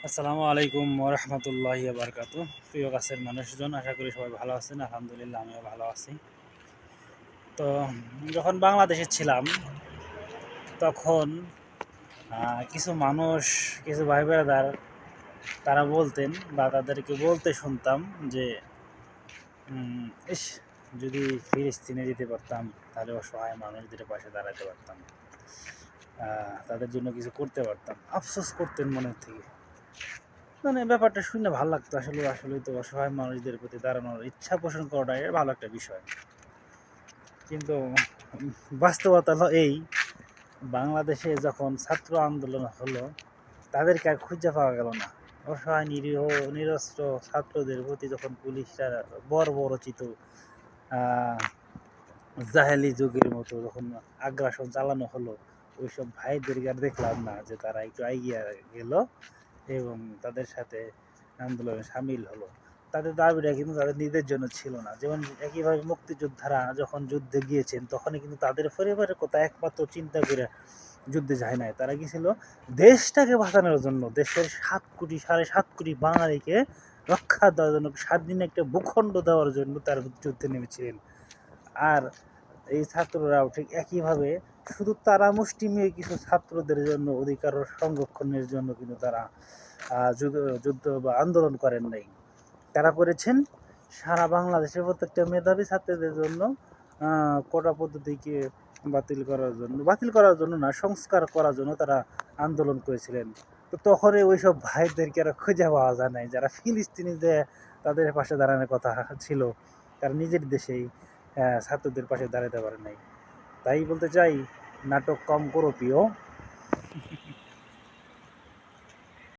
আসসালামু আলাইকুম ওরহমতুল্লাহি বারকাতু। প্রিয় কাছের মানুষজন, আশা করি সবাই ভালো আছেন। আলহামদুলিল্লাহ, আমিও ভালো আছি। তো যখন বাংলাদেশে ছিলাম তখন কিছু মানুষ, কিছু ভাই ব্রাদার তারা বলতেন বা তাদেরকে বলতে শুনতাম যে ইস, যদি ফিলিস্তিনে যেতে পারতাম তাহলে অসহায় মানুষদের পাশে দাঁড়াতে পারতাম, তাদের জন্য কিছু করতে পারতাম। আফসোস করতেন মনের থেকে। মানে ব্যাপারটা শুনে ভালো লাগতো। আসলে তো অসহায় মানুষদের প্রতি দাঁড়ানোর ইচ্ছা পোষণ করাটাই ভালো একটা বিষয়। কিন্তু বাস্তবতা হলো এই, বাংলাদেশে যখন ছাত্র আন্দোলন হলো তাদেরকে আর খুঁজে পাওয়া গেল না। অসহায় নিরীহ নিরস্ত্র ছাত্রদের প্রতি যখন পুলিশরা বর্বরচিত জাহেলি যুগের মতো যখন আগ্রাসন চালানো হলো, ওইসব ভাইদেরকে আর দেখলাম না যে তারা একটু এগিয়ে গেল এবং তাদের সাথে আন্দোলনে সামিল হলো। তাদের দাবিটা কিন্তু তাদের নিজেদের জন্য ছিল না। যেমন একইভাবে মুক্তিযোদ্ধারা যখন যুদ্ধে গিয়েছেন তখনই কিন্তু তাদের পরিবারের কথা একমাত্র চিন্তা করে যুদ্ধে যায় নাই। তারা গিয়েছিল দেশটাকে বাঁচানোর জন্য, দেশের 7 কোটি 7.5 কোটি বাঙালিকে রক্ষা দেওয়ার জন্য, স্বাধীন একটা ভূখণ্ড দেওয়ার জন্য তারা যুদ্ধে নেমেছিলেন। আর এই ছাত্ররাও ঠিক একইভাবে শুধু তারা মুষ্টিমেয় কিছু ছাত্রদের জন্য অধিকার সংরক্ষণের জন্য কিন্তু তারা যুদ্ধ বা আন্দোলন করেন নাই। তারা করেছেন সারা বাংলাদেশের প্রত্যেকটা মেধাবী ছাত্রদের জন্য কোটা পদ্ধতিকে বাতিল করার জন্য না, সংস্কার করার জন্য তারা আন্দোলন করেছিলেন। তো তখনই ওইসব ভাইদেরকে আর খুঁজে পাওয়া যায় নাই যারা ফিলিস্তিনি যে তাদের পাশে দাঁড়ানোর কথা ছিল, তারা নিজের দেশেই ছাত্রদের পাশে দাঁড়াতে পারে নাই। তাই বলতে চাই, নাটক কম করো প্রিয়।